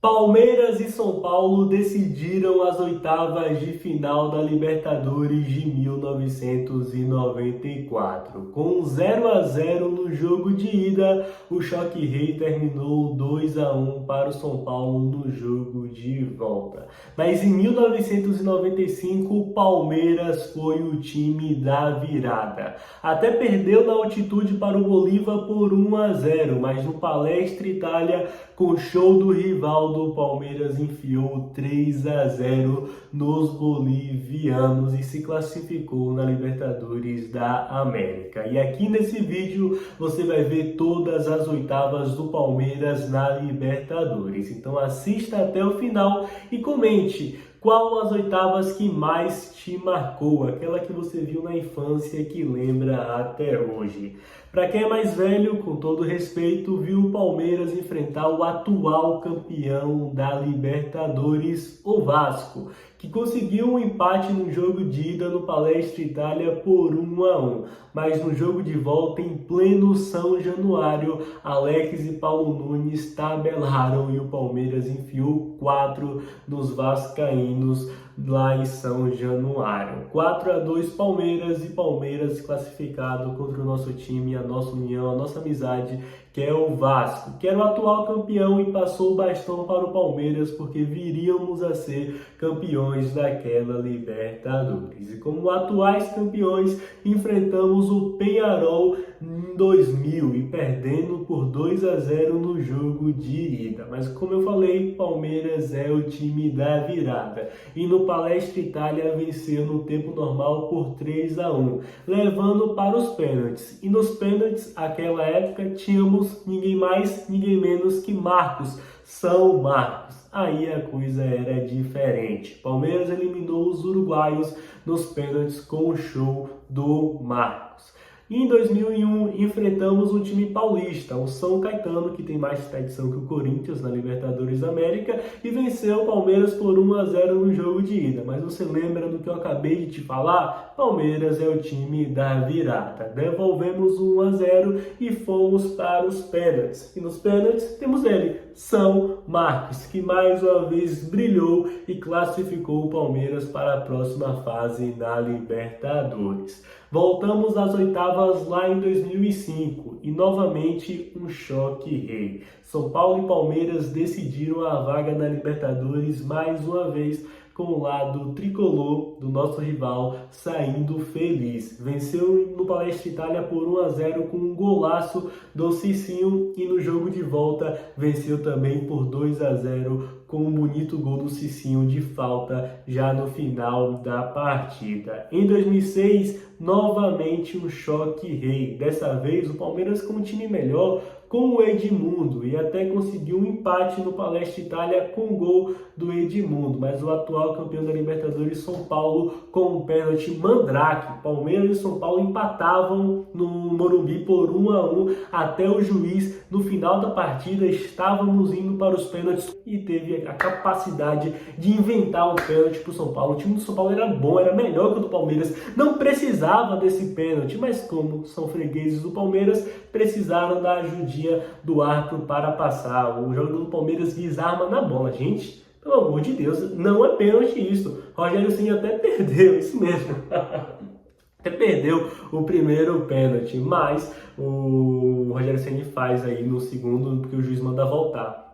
Palmeiras e São Paulo decidiram as oitavas de final da Libertadores de 1994. Com 0-0 no jogo de ida, o Choque Rei terminou 2-1 para o São Paulo no jogo de volta. Mas em 1995, o Palmeiras foi o time da virada. Até perdeu na altitude para o Bolívar por 1-0, mas no Palestra Itália, com show do rival, o Palmeiras enfiou 3-0 nos bolivianos e se classificou na Libertadores da América. E aqui nesse vídeo você vai ver todas as oitavas do Palmeiras na Libertadores. Então assista até o final e comente qual as oitavas que mais te marcou, aquela que você viu na infância e que lembra até hoje. Para quem é mais velho, com todo respeito, viu o Palmeiras enfrentar o atual campeão da Libertadores, o Vasco, que conseguiu um empate no jogo de ida no Palestra Itália por 1-1. Mas no jogo de volta, em pleno São Januário, Alex e Paulo Nunes tabelaram e o Palmeiras enfiou 4 nos vascaínos lá em São Januário. 4-2 Palmeiras, e Palmeiras classificado contra o nosso time, a nossa união, a nossa amizade, que é o Vasco, que era o atual campeão e passou o bastão para o Palmeiras porque viríamos a ser campeões daquela Libertadores. E como atuais campeões, enfrentamos o Peñarol em 2000 e perdendo por 2-0 no jogo de ida. Mas como eu falei, Palmeiras é o time da virada. E no Palestra Itália venceu no tempo normal por 3-1, levando para os pênaltis. E nos pênaltis, aquela época, tínhamos ninguém mais, ninguém menos que Marcos, São Marcos. Aí a coisa era diferente. Palmeiras eliminou os uruguaios nos pênaltis com o show do Marcos. E em 2001, enfrentamos um time paulista, o São Caetano, que tem mais tradição que o Corinthians na Libertadores da América, e venceu o Palmeiras por 1-0 no jogo de ida. Mas você lembra do que eu acabei de te falar? Palmeiras é o time da virada. Devolvemos 1-0 e fomos para os pênaltis. E nos pênaltis temos ele, São Marcos, que mais uma vez brilhou e classificou o Palmeiras para a próxima fase na Libertadores. Voltamos às oitavas lá em 2005 e novamente um choque rei. São Paulo e Palmeiras decidiram a vaga na Libertadores mais uma vez, com o lado tricolor do nosso rival saindo feliz. Venceu no Palestra Itália por 1-0 com um golaço do Cicinho e no jogo de volta venceu também por 2-0 com um bonito gol do Cicinho de falta já no final da partida. Em 2006, novamente um choque rei. Dessa vez o Palmeiras com um time melhor, com o Edmundo, e até conseguiu um empate no Palestra Itália com o gol do Edmundo, mas o atual campeão da Libertadores, São Paulo, com um pênalti mandrake. Palmeiras e São Paulo empatavam no Morumbi por 1-1 até o juiz, no final da partida, estávamos indo para os pênaltis e teve a capacidade de inventar um pênalti para o São Paulo. O time do São Paulo era bom, era melhor que o do Palmeiras, não precisava desse pênalti, mas como são fregueses do Palmeiras, precisaram da ajudinha do árbitro para passar. O jogador do Palmeiras desarma na bola. Gente, pelo amor de Deus, não é pênalti isso. Rogério Ceni até perdeu, isso mesmo. Até perdeu o primeiro pênalti, mas o Rogério Ceni faz aí no segundo, porque o juiz manda voltar.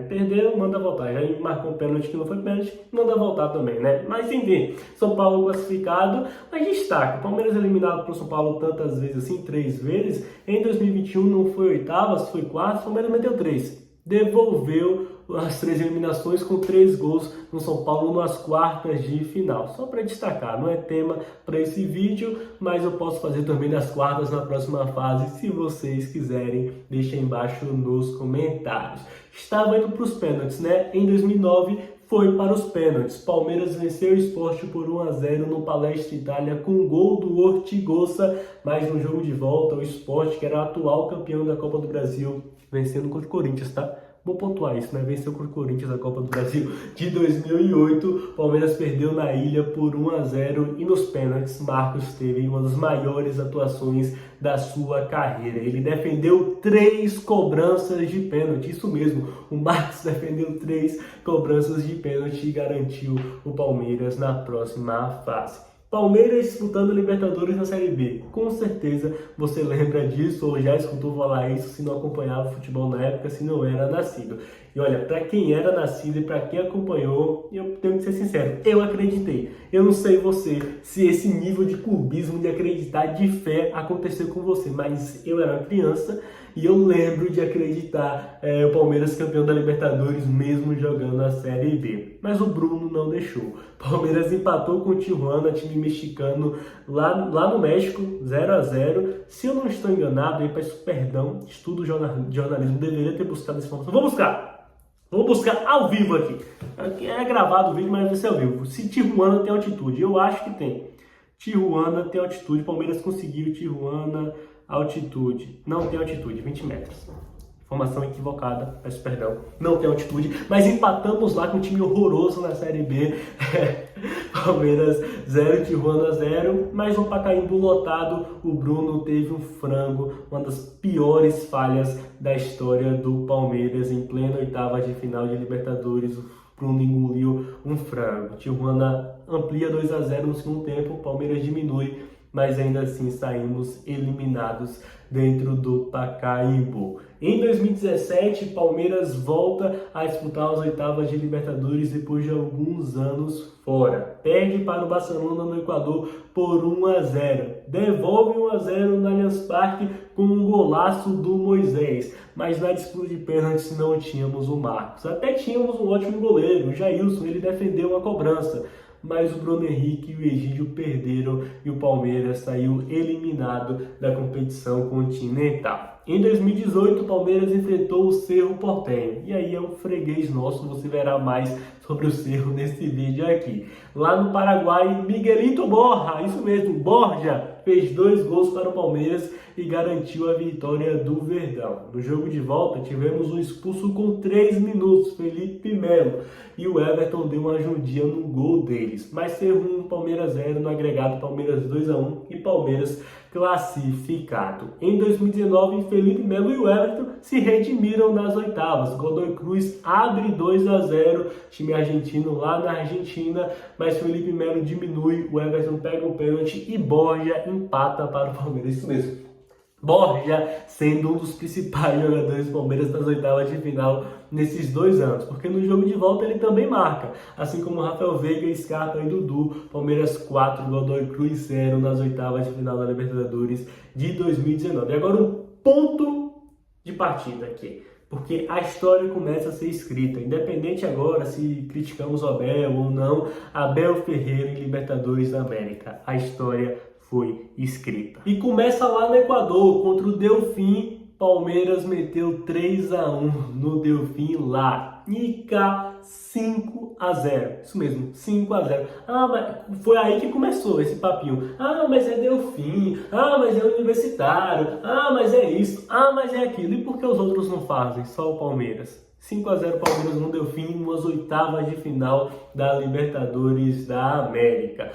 Perdeu, manda voltar. Já marcou um pênalti que não foi pênalti, manda voltar também, né? Mas enfim, São Paulo classificado, mas destaque, o Palmeiras eliminado pelo São Paulo tantas vezes assim, 3 vezes. Em 2021 não foi oitavas, foi 4, o Palmeiras meteu 3. Devolveu as 3 eliminações com 3 gols no São Paulo nas quartas de final. Só para destacar, não é tema para esse vídeo, mas eu posso fazer também das quartas na próxima fase, se vocês quiserem, deixa aí embaixo nos comentários. Estava indo para os pênaltis, né? Em 2009 foi para os pênaltis. Palmeiras venceu o Sport por 1-0 no Palestra Itália com um gol do Ortigosa, mas no jogo de volta o Sport, que era o atual campeão da Copa do Brasil, vencendo contra o Corinthians, tá? Vou pontuar isso, né? Venceu contra o Corinthians a Copa do Brasil de 2008. Palmeiras perdeu na Ilha por 1-0 e nos pênaltis Marcos teve uma das maiores atuações da sua carreira. Ele defendeu 3 cobranças de pênalti, isso mesmo, o Marcos defendeu 3 cobranças de pênalti e garantiu o Palmeiras na próxima fase. Palmeiras disputando a Libertadores na Série B. Com certeza você lembra disso ou já escutou falar isso se não acompanhava o futebol na época, se não era nascido. E olha, para quem era nascido e para quem acompanhou, eu tenho que ser sincero, eu acreditei. Eu não sei você, se esse nível de clubismo, de acreditar, de fé aconteceu com você, mas eu era uma criança e eu lembro de acreditar o Palmeiras campeão da Libertadores mesmo jogando a Série B. Mas o Bruno não deixou. Palmeiras empatou com o Tijuana, time mexicano, lá no México, 0-0. Se eu não estou enganado, aí peço perdão, estudo jornalismo, deveria ter buscado essa informação. Vou buscar ao vivo aqui. É gravado o vídeo, mas vai ser ao vivo. Se Tijuana tem altitude, eu acho que tem. Tijuana tem altitude, Palmeiras conseguiu Tijuana, altitude. Não tem altitude, 20 metros. Informação equivocada, peço perdão. Não tem altitude, mas empatamos lá com um time horroroso na Série B. Palmeiras 0, Tijuana 0, mas um Pacaembu lotado. O Bruno teve um frango, uma das piores falhas da história do Palmeiras em plena oitava de final de Libertadores. O Bruno engoliu um frango. Tijuana amplia 2-0 no segundo tempo, Palmeiras diminui, mas ainda assim saímos eliminados dentro do Pacaembu. Em 2017, Palmeiras volta a disputar as oitavas de Libertadores depois de alguns anos fora. Perde para o Barcelona no Equador por 1-0. Devolve 1-0 no Allianz Parque com um golaço do Moisés. Mas na disputa de pênaltis não tínhamos o Marcos. Até tínhamos um ótimo goleiro, o Jailson, ele defendeu uma cobrança. Mas o Bruno Henrique e o Egídio perderam e o Palmeiras saiu eliminado da competição continental. Em 2018, o Palmeiras enfrentou o Cerro Porteño. E aí é um freguês nosso, você verá mais sobre o Cerro nesse vídeo aqui. Lá no Paraguai, Miguelito Borja, isso mesmo, Borja, fez 2 gols para o Palmeiras e garantiu a vitória do Verdão. No jogo de volta, tivemos um expulso com 3 minutos, Felipe Melo, e o Everton deu uma ajudinha no gol deles. Mas Cerro 1, Palmeiras 0, no agregado Palmeiras 2-1 e Palmeiras classificado. Em 2019, Felipe Melo e o Everton se redimiram nas oitavas. Godoy Cruz abre 2-0, time argentino lá na Argentina, mas Felipe Melo diminui, o Everton pega um pênalti e Borja empata para o Palmeiras. Isso mesmo. Borja sendo um dos principais jogadores do Palmeiras nas oitavas de final nesses 2 anos, porque no jogo de volta ele também marca, assim como Rafael Veiga, Scarpa e Dudu. Palmeiras 4, Godoy Cruz 0 nas oitavas de final da Libertadores de 2019. E agora um ponto de partida aqui, porque a história começa a ser escrita, independente agora se criticamos o Abel ou não, Abel Ferreira em Libertadores da América, a história foi escrita. E começa lá no Equador, contra o Delfim. Palmeiras meteu 3-1 no Delfim lá. Nica 5-0. Isso mesmo, 5-0. Mas foi aí que começou esse papinho. Mas é Delfim. Mas é Universitário. Mas é isso. Mas é aquilo. E por que os outros não fazem? Só o Palmeiras. 5-0 Palmeiras no Delfim, umas oitavas de final da Libertadores da América.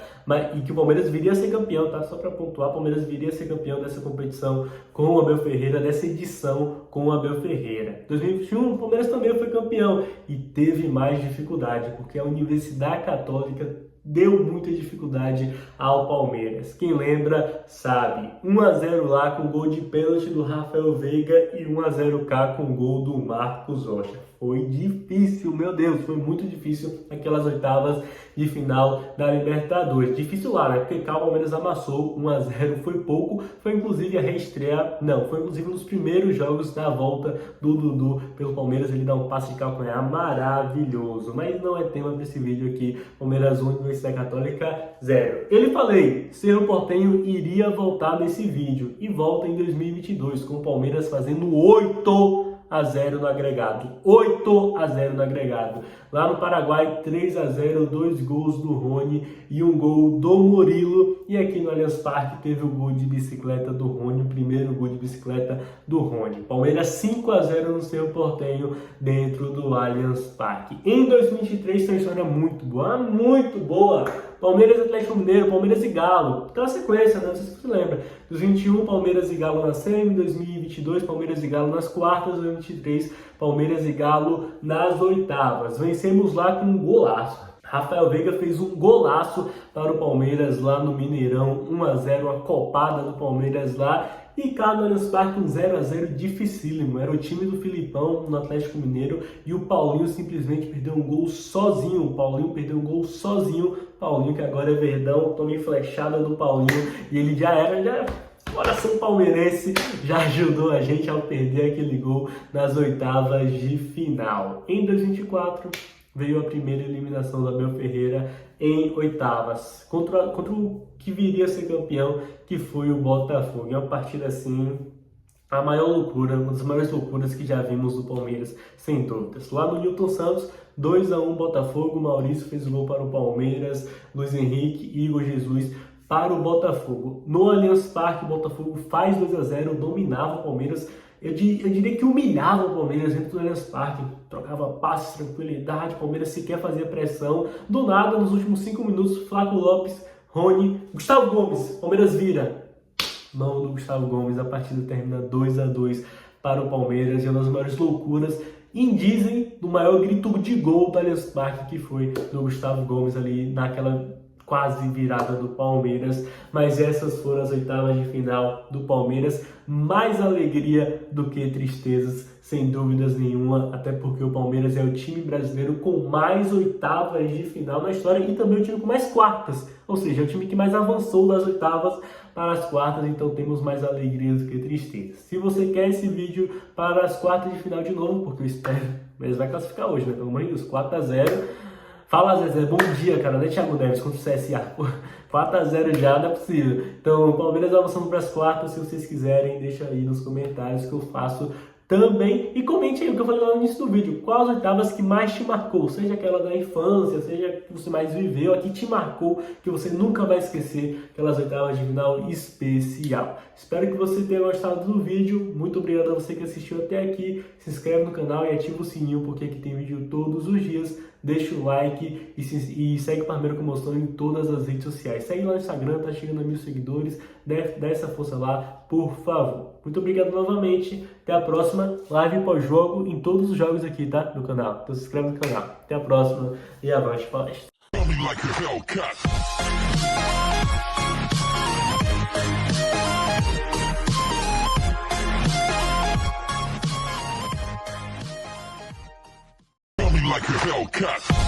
E que o Palmeiras viria a ser campeão, tá? Só para pontuar, o Palmeiras viria a ser campeão dessa competição com o Abel Ferreira, dessa edição com o Abel Ferreira. 2021, o Palmeiras também foi campeão e teve mais dificuldade, porque a Universidade Católica deu muita dificuldade ao Palmeiras. Quem lembra sabe. 1-0 lá com gol de pênalti do Rafael Veiga e 1-0 cá com gol do Marcos Rocha. Foi difícil, meu Deus, foi muito difícil aquelas oitavas de final da Libertadores. Difícil lá, né? Porque cá o Palmeiras amassou 1-0, foi pouco, foi inclusive a reestreia, foi inclusive um dos primeiros jogos da volta do Dudu pelo Palmeiras, ele dá um passe de calcanhar maravilhoso, mas não é tema para esse vídeo aqui. Palmeiras 1, Universidade Católica 0. Eu falei, Cerro Porteño iria voltar nesse vídeo e volta em 2022 com o Palmeiras fazendo 8 8-0 no agregado. 8-0 no agregado. Lá no Paraguai, 3-0, 2 gols do Rony e 1 gol do Murilo. E aqui no Allianz Parque teve o gol de bicicleta do Rony, o primeiro gol de bicicleta do Rony. Palmeiras 5-0 no Cerro Porteño dentro do Allianz Parque. Em 2023 tem uma história muito boa. Palmeiras e Atlético Mineiro, Palmeiras e Galo. Aquela sequência, né? Não sei se você lembra. Dos 21, Palmeiras e Galo na semi. 2022, Palmeiras e Galo nas quartas. 2023, Palmeiras e Galo nas oitavas. Vencemos lá com um golaço. Rafael Veiga fez um golaço para o Palmeiras lá no Mineirão. 1-0, uma copada do Palmeiras lá. E cá no Allianz Parque um 0-0 dificílimo. Era o time do Filipão no Atlético Mineiro e o Paulinho simplesmente perdeu um gol sozinho. O Paulinho perdeu um gol sozinho. Paulinho, que agora é Verdão, tome flechada do Paulinho. E ele já era coração palmeirense, já ajudou a gente ao perder aquele gol nas oitavas de final. Em 2024 veio a primeira eliminação do Abel Ferreira em oitavas, contra o que viria a ser campeão, que foi o Botafogo. É uma partida assim, a maior loucura, uma das maiores loucuras que já vimos do Palmeiras, sem dúvidas. Lá no Newton Santos, 2-1 Botafogo, Maurício fez o gol para o Palmeiras, Luiz Henrique e Igor Jesus para o Botafogo. No Allianz Parque, o Botafogo faz 2-0, dominava o Palmeiras. Eu diria que humilhava o Palmeiras dentro do Allianz Parque, trocava passes, tranquilidade, o Palmeiras sequer fazia pressão. Do nada, nos últimos 5 minutos, Flaco Lopes, Rony, Gustavo Gomes, Palmeiras vira. Mão do Gustavo Gomes, a partida termina 2-2 para o Palmeiras, e uma das maiores loucuras, e dizem, do maior grito de gol do Allianz Parque, que foi do Gustavo Gomes ali naquela quase virada do Palmeiras. Mas essas foram as oitavas de final do Palmeiras. Mais alegria do que tristezas, sem dúvidas nenhuma, até porque o Palmeiras é o time brasileiro com mais oitavas de final na história e também o time com mais quartas, ou seja, é o time que mais avançou das oitavas para as quartas, então temos mais alegrias do que tristezas. Se você quer esse vídeo para as quartas de final de novo, porque eu espero, mas vai classificar hoje, né? Pelo amor de Deus, 4-0. Fala, Zezé, bom dia, cara, né, Thiago Neves, contra o CSA. 4-0 já, não é possível. Então, o Palmeiras avançando para as quartas, se vocês quiserem, deixa aí nos comentários que eu faço também. E comente aí o que eu falei lá no início do vídeo. Quais oitavas que mais te marcou? Seja aquela da infância, seja que você mais viveu, a que te marcou, que você nunca vai esquecer, aquelas oitavas de final especial. Espero que você tenha gostado do vídeo. Muito obrigado a você que assistiu até aqui. Se inscreve no canal e ativa o sininho, porque aqui tem vídeo todos os dias. Deixa o like e segue o Parmeira Comoção em todas as redes sociais. Segue lá no Instagram, tá chegando a 1000 seguidores. Dá essa força lá, por favor. Muito obrigado novamente. Até a próxima. Live pós-jogo em todos os jogos aqui, tá? Do canal. Então se inscreve no canal. Até a próxima e avante palestra. Like a Hellcat.